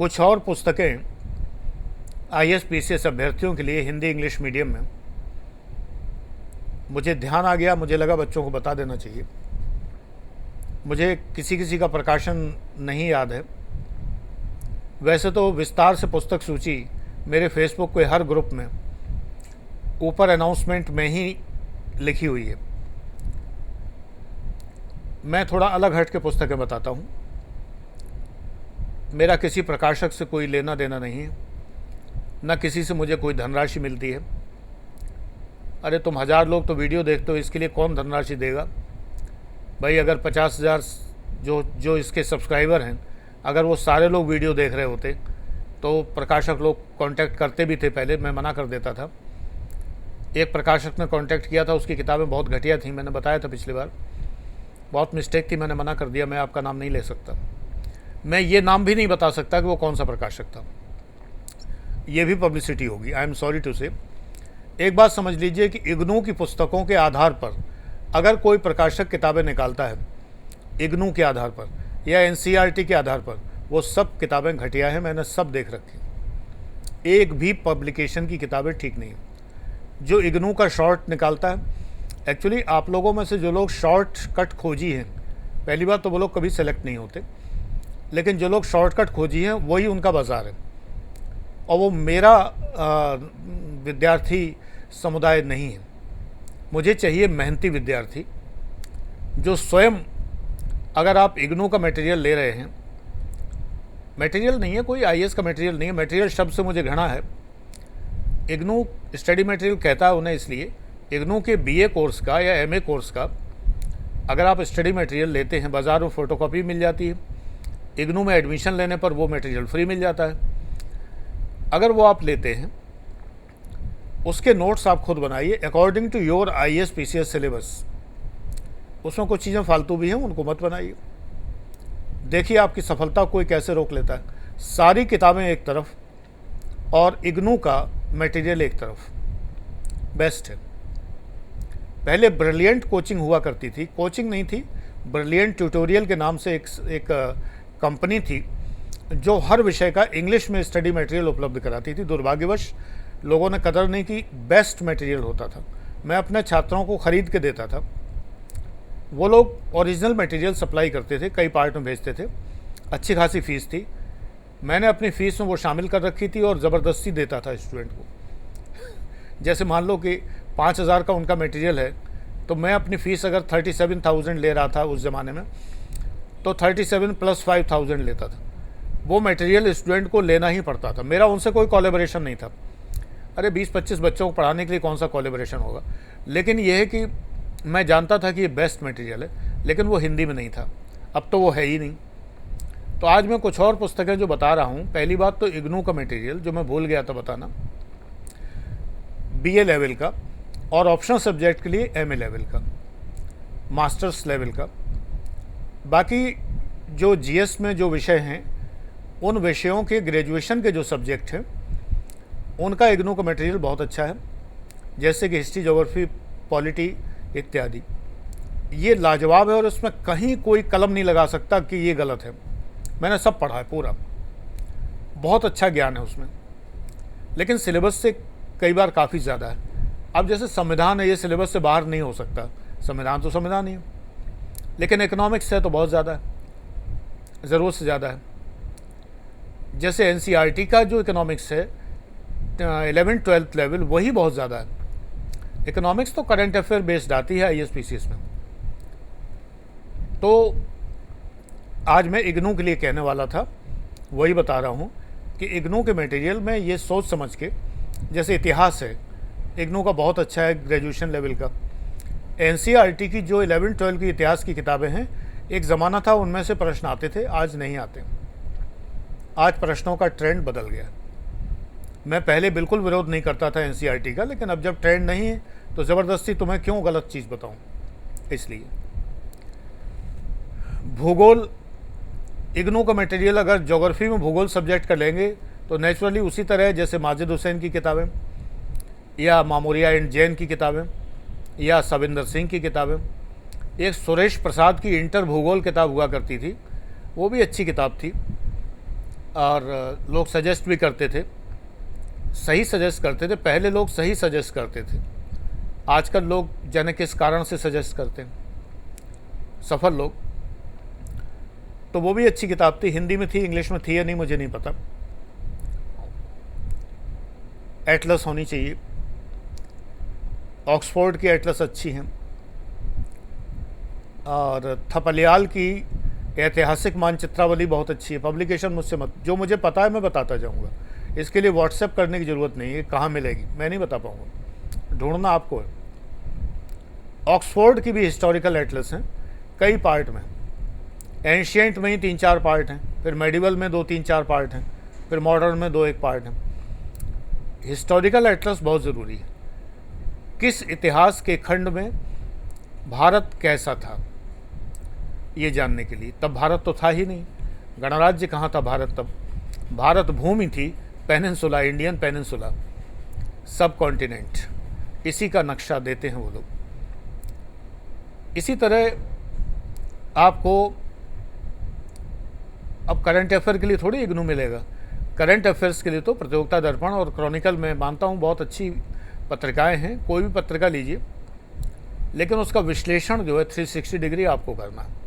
कुछ और पुस्तकें आईएएस पीसीएस अभ्यर्थियों के लिए हिंदी इंग्लिश मीडियम में, मुझे ध्यान आ गया, मुझे लगा बच्चों को बता देना चाहिए। मुझे किसी किसी का प्रकाशन नहीं याद है। वैसे तो विस्तार से पुस्तक सूची मेरे फेसबुक के हर ग्रुप में ऊपर अनाउंसमेंट में ही लिखी हुई है। मैं थोड़ा अलग हट के पुस्तकें बताता हूँ। मेरा किसी प्रकाशक से कोई लेना देना नहीं है, न किसी से मुझे कोई धनराशि मिलती है। अरे तुम 1000 लोग तो वीडियो देखते हो, इसके लिए कौन धनराशि देगा भाई? अगर 50,000 जो इसके सब्सक्राइबर हैं, अगर वो सारे लोग वीडियो देख रहे होते तो प्रकाशक लोग कांटेक्ट करते भी थे। पहले मैं मना कर देता था। एक प्रकाशक ने कांटेक्ट किया था, उसकी किताबें बहुत घटिया थी, मैंने बताया था पिछली बार, बहुत मिस्टेक थी, मैंने मना कर दिया। मैं आपका नाम नहीं ले सकता, मैं ये नाम भी नहीं बता सकता कि वो कौन सा प्रकाशक था, ये भी पब्लिसिटी होगी। आई एम सॉरी टू से। एक बात समझ लीजिए कि इग्नू की पुस्तकों के आधार पर अगर कोई प्रकाशक किताबें निकालता है इग्नू के आधार पर या एनसीईआरटी के आधार पर, वो सब किताबें घटिया हैं। मैंने सब देख रखी, एक भी पब्लिकेशन की किताबें ठीक नहीं है। जो इग्नू का शॉर्ट निकालता है, एक्चुअली आप लोगों में से जो लोग शॉर्ट कट खोजी हैं, पहली बात तो वो लोग कभी सेलेक्ट नहीं होते, लेकिन जो लोग शॉर्टकट खोजी हैं वही उनका बाजार है। और वो मेरा विद्यार्थी समुदाय नहीं है। मुझे चाहिए मेहनती विद्यार्थी जो स्वयं, अगर आप इग्नू का मटेरियल ले रहे हैं, मटेरियल नहीं है कोई आईएएस का मटेरियल नहीं है, मटेरियल शब्द से मुझे घृणा है। इग्नू स्टडी मटेरियल कहता है उन्हें इसलिए, इग्नू के बीए कोर्स का या एमए कोर्स का अगर आप स्टडी मटेरियल लेते हैं, बाज़ार में फ़ोटोकॉपी मिल जाती है, इग्नू में एडमिशन लेने पर वो मटेरियल फ्री मिल जाता है। अगर वो आप लेते हैं, उसके नोट्स आप खुद बनाइए according to your IAS PCS syllabus. उसमें कुछ चीज़ें फालतू भी हैं, उनको मत बनाइए। देखिए आपकी सफलता कोई कैसे रोक लेता है। सारी किताबें एक तरफ और इग्नू का मटेरियल एक तरफ, बेस्ट है। पहले ब्रिलियंट कोचिंग हुआ करती थी, कोचिंग नहीं थी, ब्रिलियंट ट्यूटोरियल के नाम से एक कंपनी थी जो हर विषय का इंग्लिश में स्टडी मटेरियल उपलब्ध कराती थी। दुर्भाग्यवश लोगों ने कदर नहीं की। बेस्ट मटेरियल होता था, मैं अपने छात्रों को ख़रीद के देता था। वो लोग ओरिजिनल मटेरियल सप्लाई करते थे, कई पार्ट में भेजते थे, अच्छी खासी फ़ीस थी। मैंने अपनी फ़ीस में वो शामिल कर रखी थी और ज़बरदस्ती देता था स्टूडेंट को। जैसे मान लो कि 5,000 का उनका मटेरियल है, तो मैं अपनी फ़ीस अगर 37,000 ले रहा था उस ज़माने में, तो 37 + 5,000 लेता था। वो मटेरियल स्टूडेंट को लेना ही पड़ता था, मेरा उनसे कोई कोलैबोरेशन नहीं था। अरे 20-25 बच्चों को पढ़ाने के लिए कौन सा कोलैबोरेशन होगा। लेकिन यह है कि मैं जानता था कि ये बेस्ट मटेरियल है, लेकिन वो हिंदी में नहीं था। अब तो वो है ही नहीं। तो आज मैं कुछ और पुस्तकें जो बता रहा हूँ। पहली बात तो इग्नू का मटेरियल जो मैं भूल गया था बताना, बीए लेवल का, और ऑप्शनल सब्जेक्ट के लिए एमए लेवल का, मास्टर्स लेवल का। बाकी जो जीएस में जो विषय हैं, उन विषयों के ग्रेजुएशन के जो सब्जेक्ट हैं, उनका इग्नू का मटेरियल बहुत अच्छा है, जैसे कि हिस्ट्री, ज्योग्राफी, पॉलिटी इत्यादि। ये लाजवाब है और उसमें कहीं कोई कलम नहीं लगा सकता कि ये गलत है। मैंने सब पढ़ा है पूरा, बहुत अच्छा ज्ञान है उसमें, लेकिन सिलेबस से कई बार काफ़ी ज़्यादा है। अब जैसे संविधान है, ये सिलेबस से बाहर नहीं हो सकता, संविधान तो संविधान ही है, लेकिन इकोनॉमिक्स है तो बहुत ज़्यादा है, ज़रूरत से ज़्यादा है। जैसे एनसीईआरटी का जो इकोनॉमिक्स है 11th-12th लेवल, वही बहुत ज़्यादा है। इकोनॉमिक्स तो करंट अफेयर बेस्ड आती है आईएएस पीसीएस में। तो आज मैं इग्नू के लिए कहने वाला था, वही बता रहा हूँ कि इग्नू के मटेरियल में ये सोच समझ के, जैसे इतिहास है, इग्नू का बहुत अच्छा है ग्रेजुएशन लेवल का। एनसीईआरटी की जो 11th-12th की इतिहास की किताबें हैं, एक ज़माना था उनमें से प्रश्न आते थे, आज नहीं आते। आज प्रश्नों का ट्रेंड बदल गया। मैं पहले बिल्कुल विरोध नहीं करता था एनसीईआरटी का, लेकिन अब जब ट्रेंड नहीं है तो ज़बरदस्ती तुम्हें क्यों गलत चीज़ बताऊं। इसलिए भूगोल, इग्नू का मटेरियल अगर ज्योग्राफी में भूगोल सब्जेक्ट का लेंगे तो नेचुरली उसी तरह जैसे माजिद हुसैन की किताबें या मामूरिया एंड जैन की किताबें या सविंदर सिंह की किताबें, एक सुरेश प्रसाद की इंटर भूगोल किताब हुआ करती थी, वो भी अच्छी किताब थी। और लोग सजेस्ट भी करते थे, सही सजेस्ट करते थे। पहले लोग सही सजेस्ट करते थे, आजकल लोग जाने किस कारण से सजेस्ट करते हैं, सफल लोग। तो वो भी अच्छी किताब थी, हिंदी में थी, इंग्लिश में थी या नहीं मुझे नहीं पता। एटलस होनी चाहिए, ऑक्सफोर्ड की एटलस अच्छी हैं, और थपलियाल की ऐतिहासिक मानचित्रावली बहुत अच्छी है। पब्लिकेशन मुझसे मत, जो मुझे पता है मैं बताता जाऊंगा, इसके लिए व्हाट्सएप करने की ज़रूरत नहीं है। कहाँ मिलेगी मैं नहीं बता पाऊंगा, ढूंढना आपको है। ऑक्सफोर्ड की भी हिस्टोरिकल एटलस हैं, कई पार्ट में। एंशियंट में ही 3-4 पार्ट हैं, फिर मेडिवल में 2-3-4 पार्ट हैं, फिर मॉडर्न में 2-1 पार्ट हैं। हिस्टोरिकल एटलस बहुत ज़रूरी है। किस इतिहास के खंड में भारत कैसा था ये जानने के लिए। तब भारत तो था ही नहीं, गणराज्य कहाँ था भारत तब। भारत भूमि थी, पेनिनसुला, इंडियन पेनिनसुला, सब कॉन्टिनेंट। इसी का नक्शा देते हैं वो लोग। इसी तरह आपको अब करंट अफेयर के लिए थोड़ी इग्नू मिलेगा। करंट अफेयर्स के लिए तो प्रतियोगिता दर्पण और क्रॉनिकल में मानता हूँ बहुत अच्छी पत्रिकाएं हैं, कोई भी पत्रिका लीजिए, लेकिन उसका विश्लेषण जो है 360 डिग्री आपको करना है।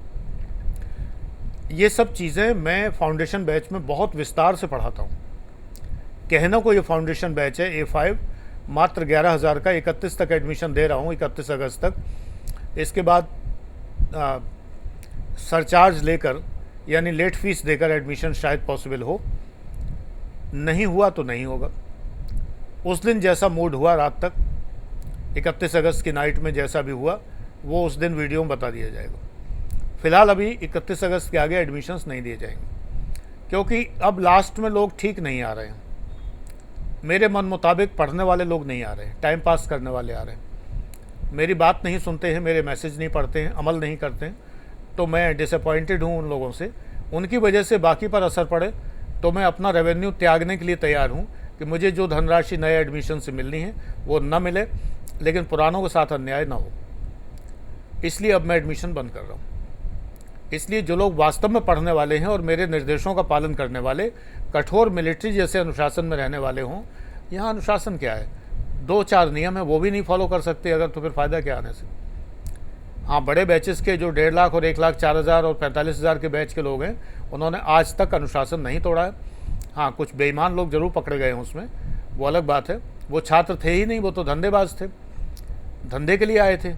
ये सब चीज़ें मैं फाउंडेशन बैच में बहुत विस्तार से पढ़ाता हूँ। कहना को ये फाउंडेशन बैच है A5, मात्र 11,000 का, 31 तक एडमिशन दे रहा हूँ, 31 अगस्त तक। इसके बाद सरचार्ज लेकर यानी लेट फीस देकर एडमिशन शायद पॉसिबल हो, नहीं हुआ तो नहीं होगा। उस दिन जैसा मूड हुआ रात तक, 31 अगस्त की नाइट में जैसा भी हुआ वो उस दिन वीडियो में बता दिया जाएगा। फ़िलहाल अभी 31 अगस्त के आगे एडमिशन्स नहीं दिए जाएंगे, क्योंकि अब लास्ट में लोग ठीक नहीं आ रहे हैं। मेरे मन मुताबिक पढ़ने वाले लोग नहीं आ रहे हैं, टाइम पास करने वाले आ रहे हैं। मेरी बात नहीं सुनते हैं, मेरे मैसेज नहीं पढ़ते हैं, अमल नहीं करते हैं, तो मैं डिसअपॉइंटेड हूँ उन लोगों से। उनकी वजह से बाकी पर असर पड़े तो मैं अपना रेवेन्यू त्यागने के लिए तैयार हूँ कि मुझे जो धनराशि नए एडमिशन से मिलनी है वो न मिले, लेकिन पुरानों के साथ अन्याय ना हो। इसलिए अब मैं एडमिशन बंद कर रहा हूँ। इसलिए जो लोग वास्तव में पढ़ने वाले हैं और मेरे निर्देशों का पालन करने वाले, कठोर मिलिट्री जैसे अनुशासन में रहने वाले हों। यहाँ अनुशासन क्या है, 2-4 नियम है, वो भी नहीं फॉलो कर सकते अगर, तो फिर फ़ायदा क्या आने से। हाँ, बड़े बैचेस के जो 1.5 लाख और 1,04,000 और 45,000 के बैच के लोग हैं, उन्होंने आज तक अनुशासन नहीं तोड़ा है। हाँ, कुछ बेईमान लोग जरूर पकड़े गए हैं उसमें, वो अलग बात है। वो छात्र थे ही नहीं, वो तो धंधेबाज थे, धंधे के लिए आए थे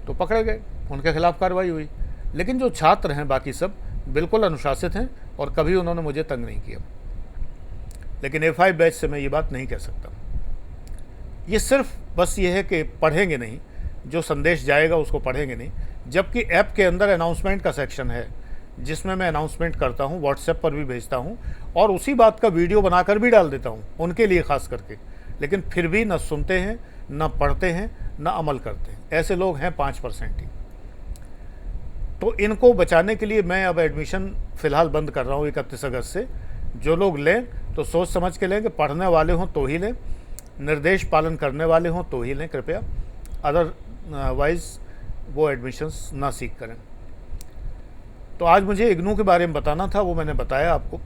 तो पकड़े गए, उनके खिलाफ कार्रवाई हुई। लेकिन जो छात्र हैं बाकी सब बिल्कुल अनुशासित हैं और कभी उन्होंने मुझे तंग नहीं किया। लेकिन A5 बैच से मैं ये बात नहीं कह सकता। ये सिर्फ बस ये है कि पढ़ेंगे नहीं, जो संदेश जाएगा उसको पढ़ेंगे नहीं। जबकि ऐप के अंदर अनाउंसमेंट का सेक्शन है जिसमें मैं अनाउंसमेंट करता हूँ, व्हाट्सएप पर भी भेजता हूँ और उसी बात का वीडियो बनाकर भी डाल देता हूँ उनके लिए ख़ास करके। लेकिन फिर भी न सुनते हैं, न पढ़ते हैं, न अमल करते हैं। ऐसे लोग हैं 5% ही। तो इनको बचाने के लिए मैं अब एडमिशन फ़िलहाल बंद कर रहा हूँ 31 अगस्त से। जो लोग लें तो सोच समझ के लें कि पढ़ने वाले हों तो ही लें, निर्देश पालन करने वाले हों तो ही लें कृपया, अदरवाइज़ वो एडमिशन्स ना सीख करें। तो आज मुझे इग्नू के बारे में बताना था, वो मैंने बताया आपको।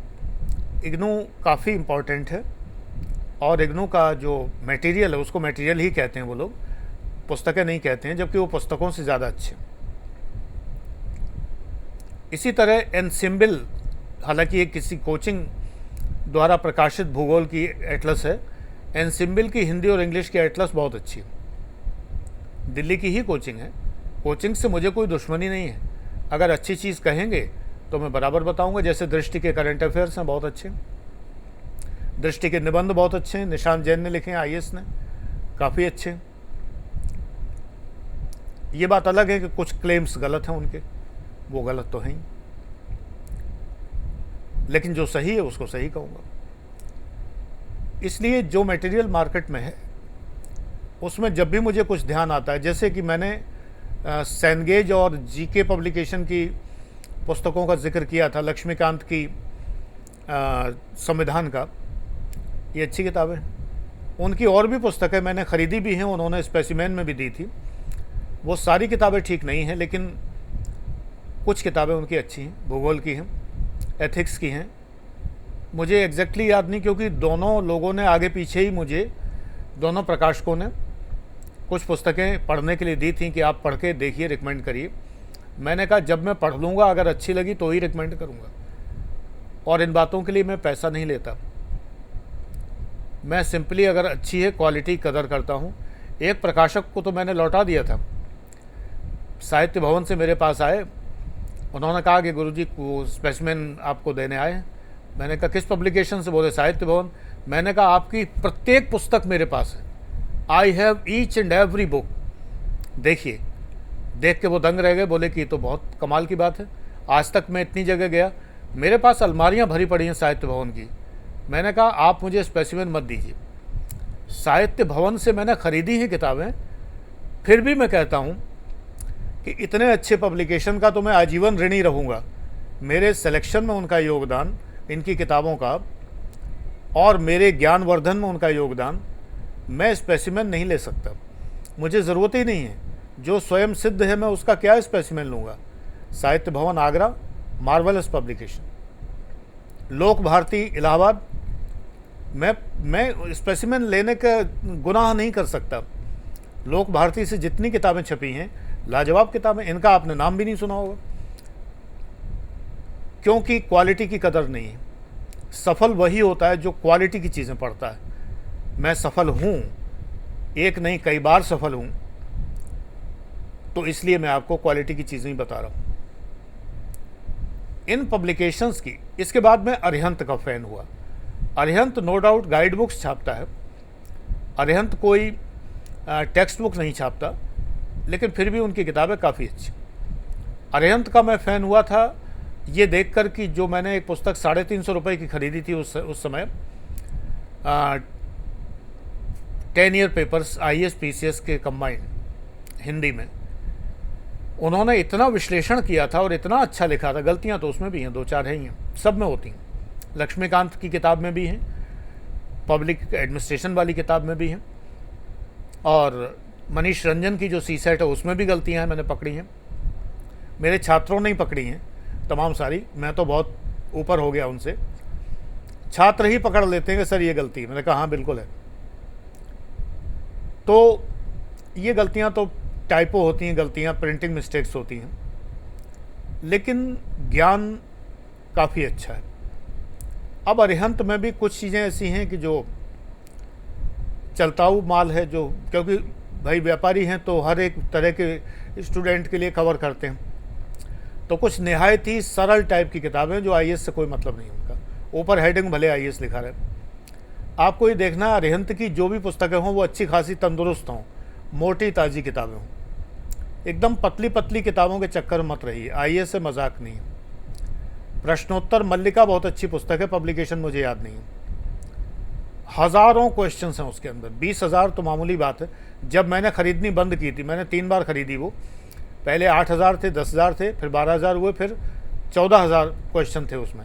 इग्नू काफ़ी इम्पॉर्टेंट है और इग्नू का जो मटेरियल है उसको मटेरियल ही कहते हैं वो लोग, पुस्तकें नहीं कहते हैं, जबकि वो पुस्तकों से ज़्यादा अच्छे। इसी तरह एनसिम्बल, हालांकि ये किसी कोचिंग द्वारा प्रकाशित भूगोल की एटलस है। एनसिम्बल की हिंदी और इंग्लिश की एटलस बहुत अच्छी है, दिल्ली की ही कोचिंग है। कोचिंग से मुझे कोई दुश्मनी नहीं है, अगर अच्छी चीज़ कहेंगे तो मैं बराबर बताऊंगा। जैसे दृष्टि के करंट अफेयर्स हैं, बहुत अच्छे, दृष्टि के निबंध बहुत अच्छे हैं, निशांत जैन ने लिखे हैं, IAS ने, काफ़ी अच्छे। ये बात अलग है कि कुछ क्लेम्स गलत हैं उनके, वो गलत तो हैं, लेकिन जो सही है उसको सही कहूँगा। इसलिए जो मटेरियल मार्केट में है उसमें जब भी मुझे कुछ ध्यान आता है, जैसे कि मैंने सेनगेज और GK पब्लिकेशन की पुस्तकों का जिक्र किया था, लक्ष्मीकांत की संविधान का, ये अच्छी किताब है। उनकी और भी पुस्तकें मैंने ख़रीदी भी हैं, उन्होंने स्पेसिमेन में भी दी थी। वो सारी किताबें ठीक नहीं हैं, लेकिन कुछ किताबें उनकी अच्छी हैं, भूगोल की हैं, एथिक्स की हैं, मुझे एग्जैक्टली याद नहीं, क्योंकि दोनों लोगों ने आगे पीछे ही मुझे, दोनों प्रकाशकों ने कुछ पुस्तकें पढ़ने के लिए दी थी कि आप पढ़ के देखिए, रिकमेंड करिए। मैंने कहा जब मैं पढ़ लूँगा, अगर अच्छी लगी तो ही रिकमेंड करूँगा, और इन बातों के लिए मैं पैसा नहीं लेता। मैं सिंपली अगर अच्छी है क्वालिटी कदर करता हूँ। एक प्रकाशक को तो मैंने लौटा दिया था, साहित्य भवन से मेरे पास आए, उन्होंने कहा कि गुरुजी को स्पेसिमेन आपको देने आए हैं। मैंने कहा किस पब्लिकेशन से? बोले साहित्य भवन। मैंने कहा आपकी प्रत्येक पुस्तक मेरे पास है, I have each and every book, देखिए। देख के वो दंग रह गए, बोले कि ये तो बहुत कमाल की बात है, आज तक मैं इतनी जगह गया, मेरे पास अलमारियां भरी पड़ी हैं साहित्य भवन की। मैंने कहा आप मुझे स्पेसिमेन मत दीजिए, साहित्य भवन से मैंने ख़रीदी हैं किताबें, फिर भी मैं कहता हूँ कि इतने अच्छे पब्लिकेशन का तो मैं आजीवन ऋणी रहूँगा। मेरे सिलेक्शन में उनका योगदान, इनकी किताबों का, और मेरे ज्ञानवर्धन में उनका योगदान, मैं स्पेसिमेन नहीं ले सकता, मुझे ज़रूरत ही नहीं है। जो स्वयं सिद्ध है मैं उसका क्या स्पेसिमेन लूँगा? साहित्य भवन आगरा, मार्वलस पब्लिकेशन। लोक भारती इलाहाबाद, मैं स्पेसिमेन लेने का गुनाह नहीं कर सकता। लोक भारती से जितनी किताबें छपी हैं, लाजवाब किताबें, इनका आपने नाम भी नहीं सुना होगा, क्योंकि क्वालिटी की कदर नहीं है। सफल वही होता है जो क्वालिटी की चीज़ें पढ़ता है। मैं सफल हूँ, एक नहीं कई बार सफल हूँ, तो इसलिए मैं आपको क्वालिटी की चीज़ें ही बता रहा हूँ, इन पब्लिकेशंस की। इसके बाद मैं अरिहंत का फ़ैन हुआ। Arihant no doubt guide books छापता है, अरिहंत कोई टेक्स्ट बुक नहीं छापता, लेकिन फिर भी उनकी किताबें काफ़ी अच्छी। अरिहंत का मैं फ़ैन हुआ था ये देखकर कि जो मैंने एक पुस्तक 350 रुपये की ख़रीदी थी उस समय, 10 ईयर पेपर्स IAS PCS के कंबाइंड हिंदी में, उन्होंने इतना विश्लेषण किया था और इतना अच्छा लिखा था। गलतियां तो उसमें भी हैं, 2-4 हैं ही हैं, सब में होती हैं। लक्ष्मीकांत की किताब में भी हैं, पब्लिक एडमिनिस्ट्रेशन वाली किताब में भी हैं, और मनीष रंजन की जो सीसेट है उसमें भी गलतियां हैं, मैंने पकड़ी हैं। मेरे छात्रों ने ही पकड़ी हैं तमाम सारी, मैं तो बहुत ऊपर हो गया उनसे। छात्र ही पकड़ लेते हैं कि सर ये गलती है, मैंने कहा हाँ बिल्कुल है। तो ये गलतियां तो टाइपो होती हैं, गलतियां प्रिंटिंग मिस्टेक्स होती हैं, लेकिन ज्ञान काफ़ी अच्छा है। अब अरिहंत में भी कुछ चीज़ें ऐसी हैं कि जो चलताऊ माल है, जो क्योंकि भाई व्यापारी हैं तो हर एक तरह के स्टूडेंट के लिए कवर करते हैं, तो कुछ निहायत ही सरल टाइप की किताबें जो IAS से कोई मतलब नहीं उनका, ऊपर हेडिंग भले IAS लिखा रहे। आपको ये देखना है अरिहंत की जो भी पुस्तकें हों वो अच्छी खासी तंदुरुस्त हों, मोटी ताज़ी किताबें हों, एकदम पतली पतली किताबों के चक्कर मत रहिए, IAS से मजाक नहीं है। प्रश्नोत्तर मल्लिका बहुत अच्छी पुस्तक है, पब्लिकेशन मुझे याद नहीं है, हज़ारों क्वेश्चंस हैं उसके अंदर, 20,000 तो मामूली बात है। जब मैंने ख़रीदनी बंद की थी, मैंने 3 बार ख़रीदी वो, पहले 8,000 थे, 10,000 थे, फिर 12,000 हुए, फिर 14,000 क्वेश्चन थे उसमें।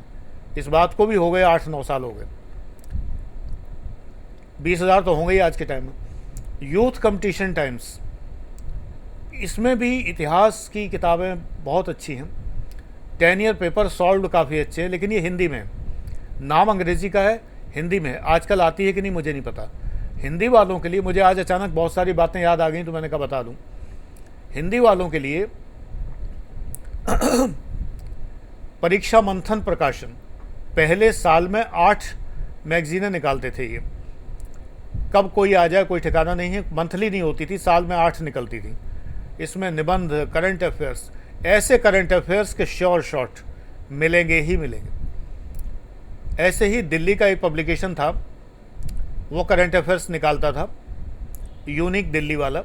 इस बात को भी हो गए 8-9 साल हो गए, 20,000 तो होंगे ही आज के टाइम में। यूथ कंपटीशन टाइम्स, इसमें भी इतिहास की किताबें बहुत अच्छी हैं। 10 ईयर पेपर सॉल्व काफ़ी अच्छे हैं, लेकिन ये हिंदी में है, नाम अंग्रेज़ी का है, हिंदी में है। आजकल आती है कि नहीं मुझे नहीं पता। हिंदी वालों के लिए, मुझे आज अचानक बहुत सारी बातें याद आ गई तो मैंने कहा बता दूं। हिंदी वालों के लिए परीक्षा मंथन प्रकाशन पहले साल में 8 मैगजीनें निकालते थे। ये कब कोई आ जाए कोई ठिकाना नहीं है, मंथली नहीं होती थी, साल में 8 निकलती थी। इसमें निबंध, करंट अफेयर्स, ऐसे करंट अफेयर्स के श्योर शॉट मिलेंगे ही मिलेंगे। ऐसे ही दिल्ली का एक पब्लिकेशन था, वो करंट अफेयर्स निकालता था, यूनिक दिल्ली वाला,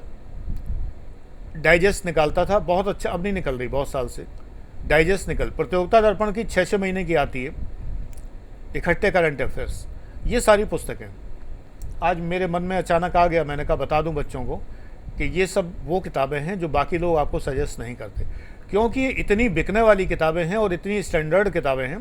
डाइजेस्ट निकालता था, बहुत अच्छा, अब नहीं निकल रही बहुत साल से डाइजेस्ट निकल। प्रतियोगिता दर्पण की 6-6 महीने की आती है, इकट्ठे करंट अफेयर्स, ये सारी पुस्तकें। आज मेरे मन में अचानक आ गया, मैंने कहा बता दूं बच्चों को कि ये सब वो किताबें हैं जो बाकी लोग आपको सजेस्ट नहीं करते, क्योंकि ये इतनी बिकने वाली किताबें हैं और इतनी स्टैंडर्ड किताबें हैं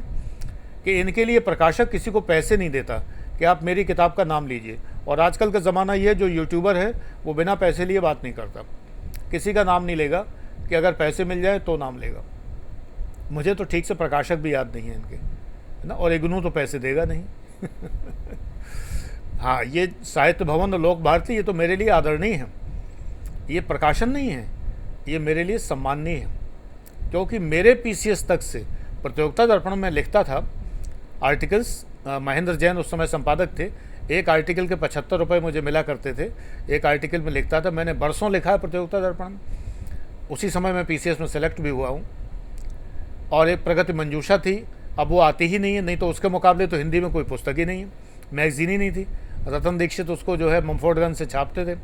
कि इनके लिए प्रकाशक किसी को पैसे नहीं देता कि आप मेरी किताब का नाम लीजिए। और आजकल का ज़माना ये है, जो यूट्यूबर है वो बिना पैसे लिए बात नहीं करता, किसी का नाम नहीं लेगा, कि अगर पैसे मिल जाए तो नाम लेगा। मुझे तो ठीक से प्रकाशक भी याद नहीं है इनके, है ना, और इग्नू तो पैसे देगा नहीं। हाँ, ये साहित्य भवन और लोक भारती ये तो मेरे लिए आदरणीय है, ये प्रकाशन नहीं है, ये मेरे लिए सम्माननीय है, क्योंकि मेरे पीसीएस तक से प्रतियोगिता दर्पण में लिखता था आर्टिकल्स। महेंद्र जैन उस समय संपादक थे, एक आर्टिकल के 75 रुपये मुझे मिला करते थे, एक आर्टिकल में लिखता था। मैंने बरसों लिखा है प्रतियोगिता दर्पण में, उसी समय मैं पीसीएस में सेलेक्ट भी हुआ हूँ। और एक प्रगति मंजूषा थी, अब वो आती ही नहीं है, नहीं तो उसके मुकाबले तो हिंदी में कोई पुस्तक ही नहीं है, मैगजीन ही नहीं थी। रतन दीक्षित उसको जो है मम्फोर्डगंज से छापते थे।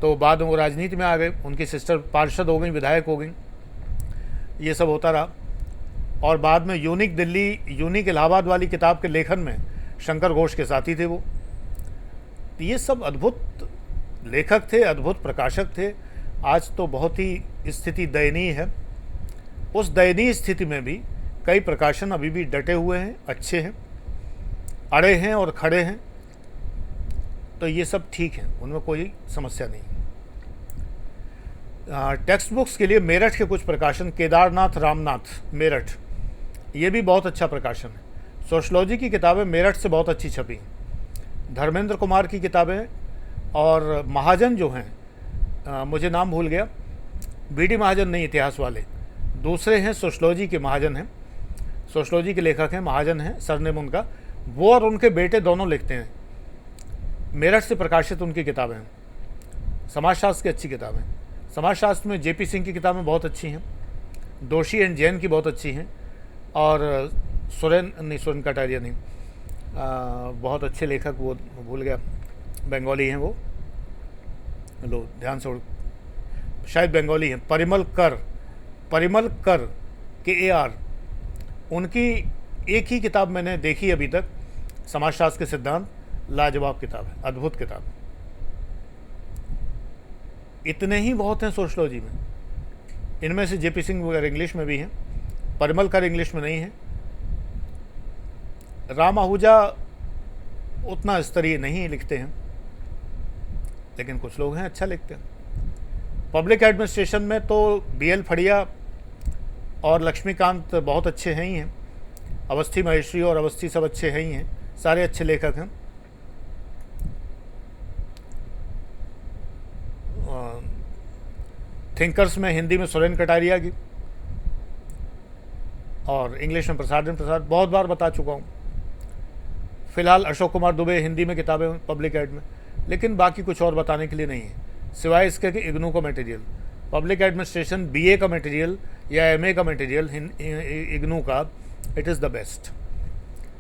तो बाद में वो राजनीति में आ गए, उनकी सिस्टर पार्षद हो गई, विधायक हो गई, ये सब होता रहा। और बाद में यूनिक दिल्ली, यूनिक इलाहाबाद वाली किताब के लेखन में शंकर घोष के साथी थे वो। तो ये सब अद्भुत लेखक थे, अद्भुत प्रकाशक थे। आज तो बहुत ही स्थिति दयनीय है। उस दयनीय स्थिति में भी कई प्रकाशन अभी भी डटे हुए हैं, अच्छे हैं, अड़े हैं और खड़े हैं। तो ये सब ठीक है, उनमें कोई समस्या नहीं। टेक्स्ट बुक्स के लिए मेरठ के कुछ प्रकाशन, केदारनाथ रामनाथ मेरठ, ये भी बहुत अच्छा प्रकाशन है। सोशलॉजी की किताबें मेरठ से बहुत अच्छी छपी। धर्मेंद्र कुमार की किताबें और महाजन जो हैं, मुझे नाम भूल गया, बीडी महाजन नहीं, इतिहास वाले दूसरे हैं, सोशलॉजी के महाजन हैं, सोशलॉजी के लेखक हैं, महाजन हैं सरनेम उनका। वो और उनके बेटे दोनों लिखते हैं। मेरठ से प्रकाशित उनकी किताबें हैं। समाजशास्त्र की अच्छी किताबें, समाजशास्त्र में जेपी सिंह की किताबें बहुत अच्छी हैं, दोषी एंड जैन की बहुत अच्छी हैं, और सुरेन कटारिया नहीं, बहुत अच्छे लेखक, वो भूल गया, बंगाली हैं वो, लो ध्यान से, शायद बंगाली हैं, परिमल कर KAR, उनकी एक ही किताब मैंने देखी अभी तक, समाजशास्त्र के सिद्धांत, लाजवाब किताब है, अद्भुत किताब है। इतने ही बहुत हैं सोशलॉजी में। इनमें से जेपी सिंह वगैरह इंग्लिश में भी हैं, परिमल कर इंग्लिश में नहीं है, राम आहूजा उतना स्तरीय नहीं लिखते हैं, लेकिन कुछ लोग हैं अच्छा लिखते हैं। पब्लिक एडमिनिस्ट्रेशन में तो BL फड़िया और लक्ष्मीकांत बहुत अच्छे हैं ही हैं, अवस्थी महेश्वरी और अवस्थी सब अच्छे हैं ही हैं, सारे अच्छे लेखक हैं। थिंकर्स में हिंदी में सुरेन कटारिया की, और इंग्लिश में प्रसाद बहुत बार बता चुका हूँ। फिलहाल अशोक कुमार दुबे हिंदी में किताबें पब्लिक एड में, लेकिन बाकी कुछ और बताने के लिए नहीं है, सिवाय इसके कि इग्नू का मटेरियल, पब्लिक एडमिनिस्ट्रेशन BA का मटेरियल या MA का मटेरियल इग्नू का, इट इज़ द बेस्ट।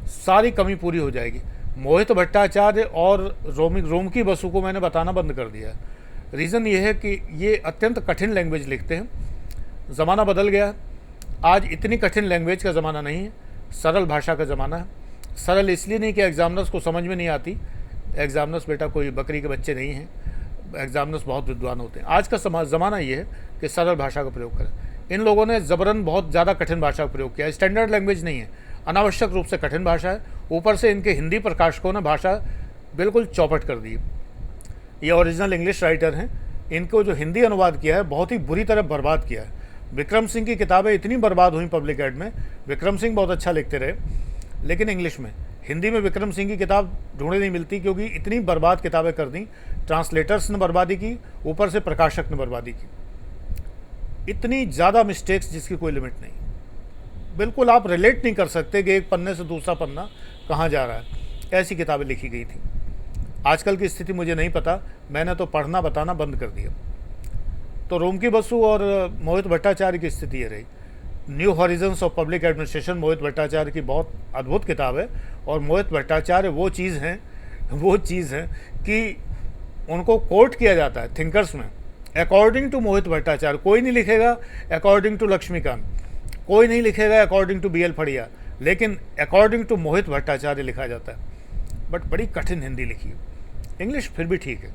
सारी कमी पूरी हो जाएगी। मोहित भट्टाचार्य और रोमकी बसु को मैंने बताना बंद कर दिया है। रीज़न ये है कि ये अत्यंत कठिन लैंग्वेज लिखते हैं। ज़माना बदल गया है, आज इतनी कठिन लैंग्वेज का ज़माना नहीं है, सरल भाषा का ज़माना है। सरल इसलिए नहीं कि एग्जामिनर्स को समझ में नहीं आती, एग्जामिनर्स बेटा कोई बकरी के बच्चे नहीं हैं, एग्जामिनर्स बहुत विद्वान होते हैं। आज का ज़माना ये है कि सरल भाषा का प्रयोग करें। इन लोगों ने ज़बरन बहुत ज़्यादा कठिन भाषा का प्रयोग किया। स्टैंडर्ड लैंग्वेज नहीं है, अनावश्यक रूप से कठिन भाषा है। ऊपर से इनके हिंदी प्रकाशकों ने भाषा बिल्कुल चौपट कर दी। ये ओरिजिनल इंग्लिश राइटर हैं, इनको जो हिंदी अनुवाद किया है बहुत ही बुरी तरह बर्बाद किया है। विक्रम सिंह की किताबें इतनी बर्बाद हुई पब्लिक एड में, विक्रम सिंह बहुत अच्छा लिखते रहे, लेकिन इंग्लिश में, हिंदी में विक्रम सिंह की किताब ढूंढे नहीं मिलती, क्योंकि इतनी बर्बाद किताबें कर दी। ट्रांसलेटर्स ने बर्बादी की, ऊपर से प्रकाशक ने बर्बादी की। इतनी ज़्यादा मिस्टेक्स जिसकी कोई लिमिट नहीं। बिल्कुल आप रिलेट नहीं कर सकते कि एक पन्ने से दूसरा पन्ना कहाँ जा रहा है, ऐसी किताबें लिखी गई थी। आजकल की स्थिति मुझे नहीं पता, मैंने तो पढ़ना बताना बंद कर दिया। तो रोमकी बसु और मोहित भट्टाचार्य की स्थिति ये रही। New horizons of public administration Mohit Bhattacharya की बहुत अद्भुत किताब है। और मोहित भट्टाचार्य वो चीज़ हैं कि उनको कोट किया जाता है थिंकर्स में, अकॉर्डिंग टू मोहित भट्टाचार्य। कोई नहीं लिखेगा अकॉर्डिंग टू लक्ष्मीकांत, कोई नहीं लिखेगा अकॉर्डिंग टू BL फड़िया, लेकिन अकॉर्डिंग टू मोहित भट्टाचार्य लिखा जाता है। बट बड़ी कठिन हिंदी लिखी है। इंग्लिश फिर भी ठीक है,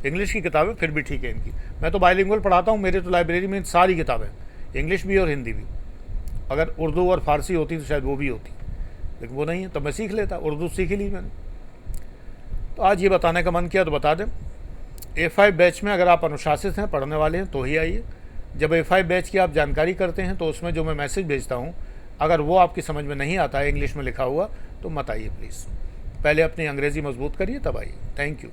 इंग्लिश की किताबें फिर भी ठीक है इनकी। मैं तो बाइलिंगुअल पढ़ाता हूँ, मेरे तो लाइब्रेरी में सारी किताबें, इंग्लिश भी और हिंदी भी। अगर उर्दू और फारसी होती तो शायद वो भी होती, लेकिन वो नहीं है, तो मैं सीख लेता, उर्दू सीख ही ली मैंने। तो आज ये बताने का मन किया तो बता दें। A5 बैच में अगर आप अनुशासित हैं, पढ़ने वाले हैं, तो ही आइए। जब A5 बैच की आप जानकारी करते हैं तो उसमें जो मैं मैसेज भेजता हूँ अगर वो आपकी समझ में नहीं आता है इंग्लिश में लिखा हुआ तो मत आइए प्लीज़, पहले अपनी अंग्रेज़ी मजबूत करिए तब आइए। Thank you.